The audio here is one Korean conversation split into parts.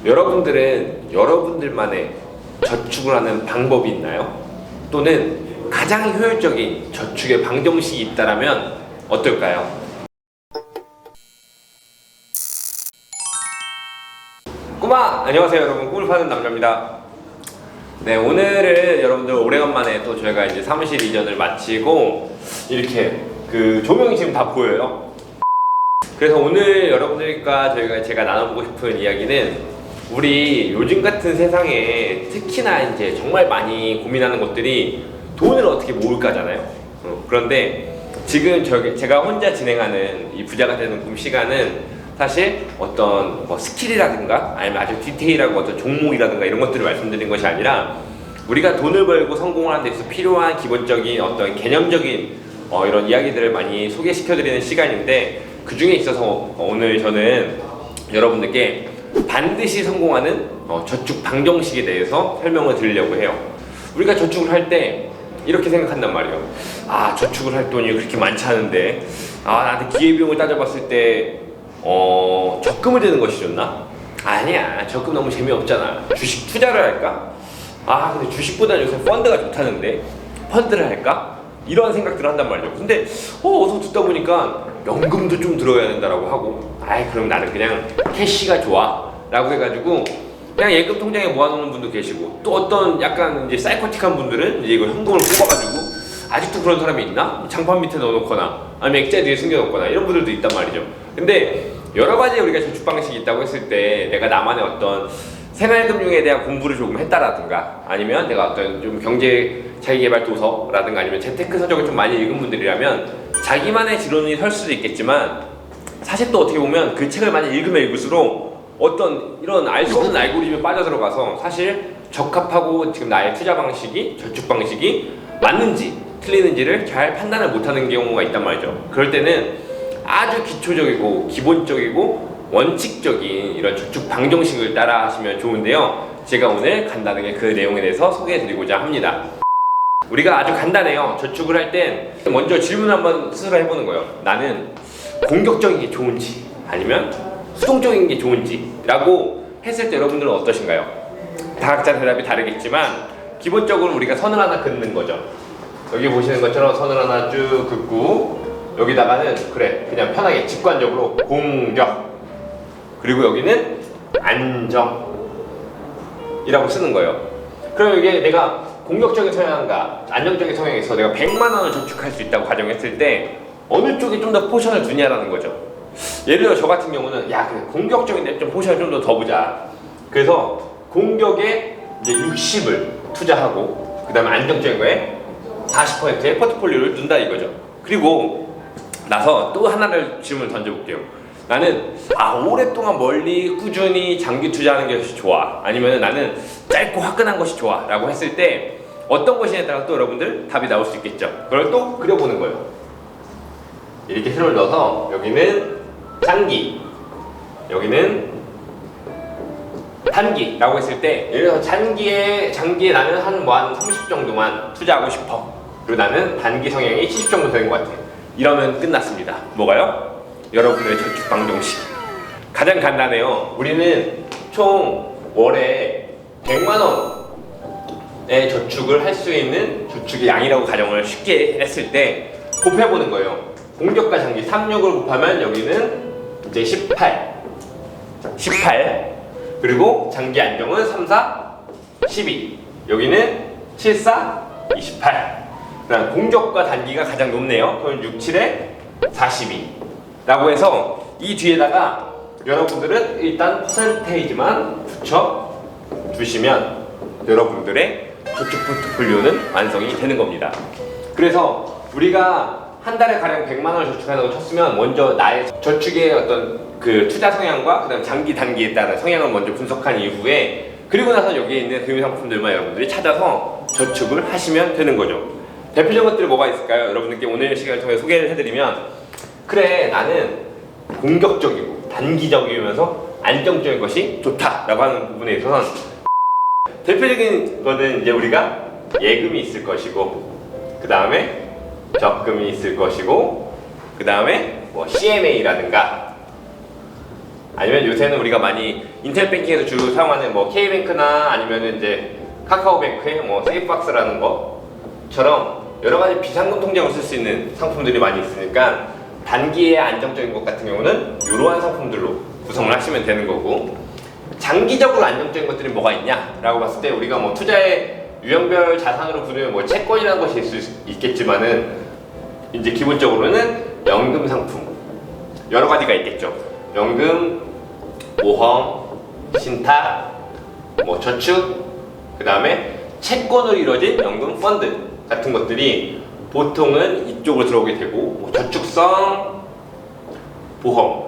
여러분들은 여러분들만의 저축을 하는 방법이 있나요? 또는 가장 효율적인 저축의 방정식이 있다면 어떨까요? 꼬마! 안녕하세요 여러분, 꿈을 파는 남자입니다. 네, 오늘은 여러분들 오래간만에 또 저희가 이제 사무실 이전을 마치고 이렇게 그 조명이 지금 다 보여요. 그래서 오늘 여러분들과 제가 나눠보고 싶은 이야기는 우리 요즘 같은 세상에 특히나 이제 정말 많이 고민하는 것들이 돈을 어떻게 모을까잖아요. 그런데 지금 제가 혼자 진행하는 이 부자가 되는 꿈 시간은 사실 어떤 뭐 스킬이라든가 아니면 아주 디테일하고 어떤 종목이라든가 이런 것들을 말씀드린 것이 아니라 우리가 돈을 벌고 성공을 하는 데 있어서 필요한 기본적인 어떤 개념적인 이런 이야기들을 많이 소개시켜드리는 시간인데, 그 중에 있어서 오늘 저는 여러분들께 반드시 성공하는 저축 방정식에 대해서 설명을 드리려고 해요. 우리가 저축을 할 때 이렇게 생각한단 말이에요. 아, 저축을 할 돈이 그렇게 많지 않은데 나한테 기회비용을 따져봤을 때 적금을 드는 것이 좋나? 아니야, 적금 너무 재미없잖아. 주식 투자를 할까? 근데 주식보다 요새 펀드가 좋다는데 펀드를 할까? 이런 생각들을 한단 말이죠. 근데 어서 듣다 보니까 연금도 좀 들어야 된다라고 하고, 그럼 나는 그냥 캐시가 좋아 라고 해가지고 그냥 예금 통장에 모아놓는 분도 계시고, 또 어떤 약간 이제 사이코틱한 분들은 이제 이거 현금을 뽑아가지고, 아직도 그런 사람이 있나? 장판 밑에 넣어놓거나 아니면 액자 뒤에 숨겨놓거나 이런 분들도 있단 말이죠. 근데 여러 가지 우리가 저축 방식이 있다고 했을 때, 내가 나만의 어떤 생활금융에 대한 공부를 조금 했다라든가, 아니면 내가 어떤 좀 경제 자기개발 도서라든가 아니면 재테크 서적을 좀 많이 읽은 분들이라면 자기만의 지론이 설 수도 있겠지만, 사실 또 어떻게 보면 그 책을 많이 읽으면 읽을수록 어떤 이런 알 수 없는 알고리즘에 빠져들어가서 사실 적합하고 지금 나의 투자 방식이, 저축 방식이 맞는지 틀리는지를 잘 판단을 못하는 경우가 있단 말이죠. 그럴 때는 아주 기초적이고 기본적이고 원칙적인 이런 저축 방정식을 따라 하시면 좋은데요, 제가 오늘 간단하게 그 내용에 대해서 소개해 드리고자 합니다. 우리가 아주 간단해요. 저축을 할 땐 먼저 질문 한번 스스로 해보는 거예요. 나는 공격적인 게 좋은지 아니면 수동적인 게 좋은지 라고 했을 때 여러분들은 어떠신가요? 다 각자 대답이 다르겠지만 기본적으로 우리가 선을 하나 긋는 거죠. 여기 보시는 것처럼 선을 하나 쭉 긋고, 여기다가는 그냥 편하게 직관적으로 공격, 그리고 여기는 안정이라고 쓰는 거예요. 그럼 이게 내가 공격적인 성향과 안정적인 성향이 있어 내가 100만 원을 저축할 수 있다고 가정했을 때 어느 쪽에 좀 더 포션을 두냐라는 거죠. 예를 들어 저 같은 경우는 그래, 공격적인데 좀 포션을 좀 더 보자. 그래서 공격에 이제 60을 투자하고, 그 다음에 안정적인 거에 40%의 포트폴리오를 둔다 이거죠. 그리고 나서 또 하나를 질문을 던져볼게요. 나는 오랫동안 멀리 꾸준히 장기 투자하는 것이 좋아, 아니면 나는 짧고 화끈한 것이 좋아 라고 했을 때 어떤 것이냐에 따라 또 여러분들 답이 나올 수 있겠죠. 그걸 또 그려보는 거예요. 이렇게 세로를 넣어서 여기는 장기, 여기는 단기라고 했을 때, 예를 들어서 장기에 나는 한 30 정도만 투자하고 싶어, 그리고 나는 단기 성향이 70 정도 되는 것 같아, 이러면 끝났습니다. 뭐가요? 여러분들의 저축 방정식. 가장 간단해요. 우리는 총 월에 100만 원의 저축을 할 수 있는 저축의 양이라고 가정을 쉽게 했을 때 곱해보는 거예요. 공격과 장기 36을 곱하면 여기는 이제 18, 그리고 장기 안정은 3, 4, 12, 여기는 7, 4, 28. 그다음 공격과 단기가 가장 높네요. 그럼 6, 7에 42 라고 해서 이 뒤에다가 여러분들은 일단 퍼센테이지만 붙여 주시면 여러분들의 저축 포트폴리오는 완성이 되는 겁니다. 그래서 우리가 한 달에 가령 100만 원을 저축한다고 쳤으면, 먼저 나의 저축의 어떤 그 투자 성향과 그다음 장기 단기에 따른 성향을 먼저 분석한 이후에, 그리고 나서 여기에 있는 금융상품들만 여러분들이 찾아서 저축을 하시면 되는 거죠. 대표적인 것들이 뭐가 있을까요? 여러분들께 오늘 시간을 통해 소개를 해드리면, 나는 공격적이고 단기적이면서 안정적인 것이 좋다라고 하는 부분에 있어서는 대표적인 거는 이제 우리가 예금이 있을 것이고, 그 다음에 적금이 있을 것이고, 그 다음에 뭐 CMA라든가 아니면 요새는 우리가 많이 인터넷 뱅킹에서 주로 사용하는 뭐 K뱅크나 아니면 이제 카카오뱅크의 뭐 세이프박스라는 것처럼 여러 가지 비상금 통장을 쓸 수 있는 상품들이 많이 있으니까 단기에 안정적인 것 같은 경우는 이러한 상품들로 구성을 하시면 되는 거고, 장기적으로 안정적인 것들이 뭐가 있냐라고 봤을 때 우리가 뭐 투자의 유형별 자산으로 부르면 뭐 채권이라는 것이 있을 수 있겠지만은 이제 기본적으로는 연금 상품 여러 가지가 있겠죠. 연금, 보험, 신탁, 뭐 저축, 그 다음에 채권으로 이루어진 연금 펀드 같은 것들이 보통은 이쪽으로 들어오게 되고, 뭐 저축성 보험,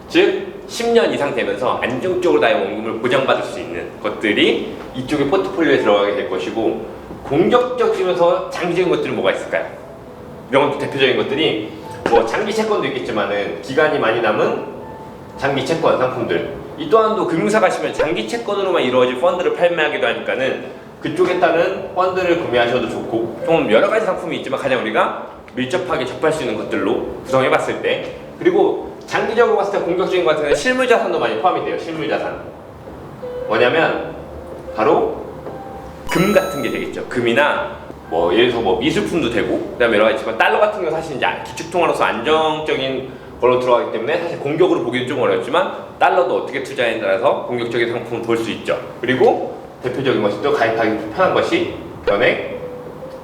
즉 10년 이상 되면서 안정적으로 나의 원금을 보장받을 수 있는 것들이 이쪽의 포트폴리오에 들어가게 될 것이고, 공격적이면서 장기적인 것들은 뭐가 있을까요? 이런 대표적인 것들이 뭐 장기 채권도 있겠지만은 기간이 많이 남은 장기 채권 상품들, 이 또한도 금융사 가시면 장기 채권으로만 이루어진 펀드를 판매하기도 하니까는 그쪽에 따른 펀드를 구매하셔도 좋고, 좀 여러 가지 상품이 있지만 가장 우리가 밀접하게 접할 수 있는 것들로 구성해 봤을 때, 그리고 장기적으로 봤을 때 공격적인 것 같은 경우는 실물 자산도 많이 포함이 돼요. 실물 자산 뭐냐면 바로 금 같은 게 되겠죠. 금이나 뭐 예를 들어서 뭐 미술품도 되고, 그다음에 여러 가지 있지만 달러 같은 경우 사실 이제 기축통화로서 안정적인 걸로 들어가기 때문에 사실 공격으로 보기는 좀 어렵지만 달러도 어떻게 투자에 따라서 공격적인 상품을 볼 수 있죠. 그리고 대표적인 것이 또 가입하기 편한 것이 연액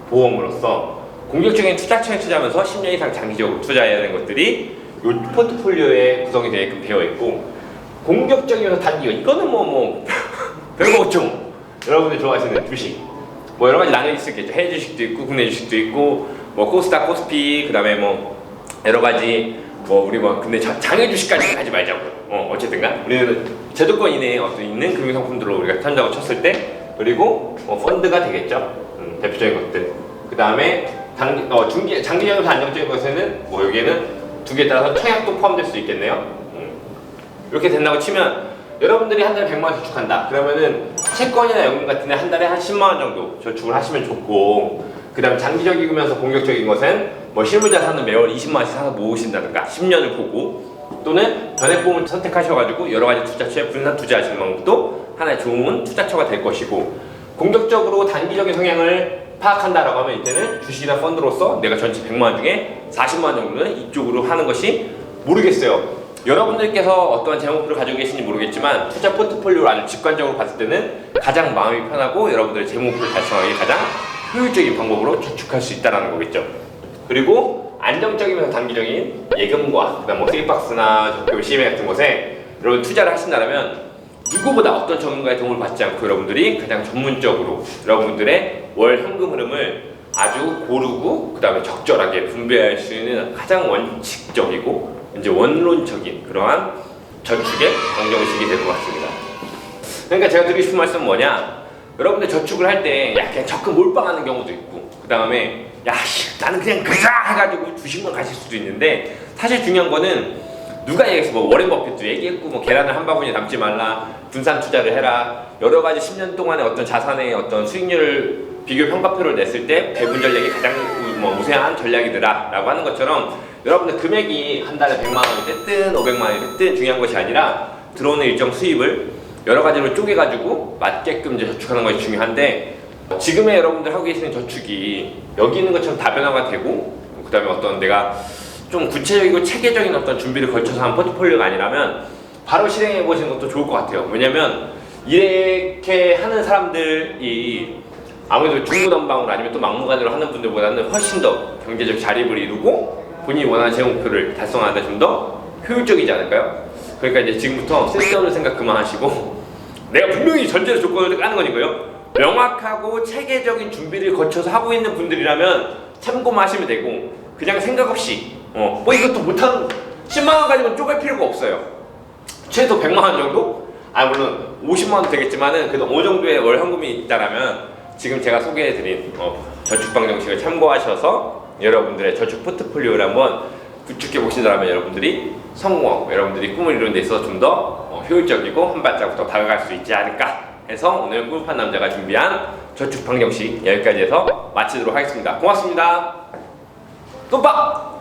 보험으로서 공격적인 투자처에 투자하면서 10년 이상 장기적으로 투자해야 하는 것들이 이 포트폴리오에 구성이 되게끔 되어 있고, 공격적이면서 단기가 이거는 뭐 별거 없죠. 여러분들이 좋아하시는 주식 뭐 여러 가지 나눠질 수 있겠죠. 해외 주식도 있고 국내 주식도 있고 뭐 코스닥, 코스피, 그다음에 뭐 여러 가지 뭐 우리 뭐 근데 장외 주식까지 하지 말자고요. 어쨌든간 우리는 제도권 이내에 어떤 있는 금융상품들로 우리가 탄다고 쳤을 때, 그리고 펀드가 되겠죠. 대표적인 것들. 그 다음에 장기적으로 안정적인 것에는 뭐 여기에는 두 개에 따라서 청약도 포함될 수 있겠네요. 이렇게 된다고 치면 여러분들이 한 달에 100만 원 저축한다 그러면은 채권이나 연금 같은 데 한 달에 한 10만 원 정도 저축을 하시면 좋고, 그 다음에 장기적이면서 공격적인 것은 뭐 실물자산은 매월 20만 원씩 사서 모으신다든가 10년을 보고, 또는 변액보험을 선택하셔가지고 여러 가지 투자처에 분산 투자하시는 방법도 하나의 좋은 투자처가 될 것이고, 공격적으로 단기적인 성향을 파악한다라고 하면 이때는 주식이나 펀드로서 내가 전체 100만 원 중에 40만 원 정도는 이쪽으로 하는 것이, 모르겠어요. 여러분들께서 어떠한 제 목표를 가지고 계신지 모르겠지만 투자 포트폴리오를 아주 직관적으로 봤을 때는 가장 마음이 편하고 여러분들의 제 목표를 달성하기 가장 효율적인 방법으로 저축할 수 있다는 거겠죠. 그리고 안정적이면서 단기적인 예금과 그다음 뭐 세이프박스나 적금 CMA 같은 곳에 여러분 투자를 하신다면 누구보다 어떤 전문가의 도움을 받지 않고 여러분들이 가장 전문적으로 여러분들의 월 현금 흐름을 아주 고르고 그 다음에 적절하게 분배할 수 있는 가장 원칙적이고 이제 원론적인 그러한 저축의 방정식이 될 것 같습니다. 그러니까 제가 드리고 싶은 말씀은 뭐냐, 여러분들 저축을 할 때 그냥 적금 몰빵하는 경우도 있고, 그 다음에 나는 그냥 그자 해가지고 주식만 가실 수도 있는데, 사실 중요한 거는 누가 얘기했어? 뭐 워렌 버핏도 얘기했고, 뭐 계란을 한 바구니에 담지 말라, 분산 투자를 해라, 여러 가지 10년 동안의 어떤 자산의 어떤 수익률을 비교 평가표를 냈을 때 배분 전략이 가장 우세한 전략이더라 라고 하는 것처럼, 여러분들 금액이 한 달에 100만 원이 됐든 500만 원이 됐든 중요한 것이 아니라 들어오는 일정 수입을 여러 가지로 쪼개가지고 맞게끔 이제 저축하는 것이 중요한데, 지금의 여러분들 하고 계시는 저축이 여기 있는 것처럼 다변화가 되고, 그 다음에 어떤 내가 좀 구체적이고 체계적인 어떤 준비를 걸쳐서 한 포트폴리오가 아니라면 바로 실행해 보시는 것도 좋을 것 같아요. 왜냐면 이렇게 하는 사람들이 아무래도 중구난방으로 아니면 또 막무가내로 하는 분들보다는 훨씬 더 경제적 자립을 이루고 본인이 원하는 제 목표를 달성하는데 좀 더 효율적이지 않을까요? 그러니까 이제 지금부터 쓸데없는 생각 그만하시고 내가 분명히 전제로 조건을 까는 거니까요. 명확하고 체계적인 준비를 거쳐서 하고 있는 분들이라면 참고만 하시면 되고, 그냥 생각 없이 뭐 이것도 못하는 10만 원 가지고 쪼갤 필요가 없어요. 최소 100만 원 정도? 물론 50만 원도 되겠지만은 그래도 어느 정도의 월 현금이 있다라면 지금 제가 소개해드린 저축방 정식을 참고하셔서 여러분들의 저축 포트폴리오를 한번 구축해 보신다면 여러분들이 성공하고 여러분들이 꿈을 이루는 데 있어서 좀 더 효율적이고 한 발자국 더 다가갈 수 있지 않을까 해서 오늘 꿈판 남자가 준비한 저축 방정식 여기까지 해서 마치도록 하겠습니다. 고맙습니다. 또 봐!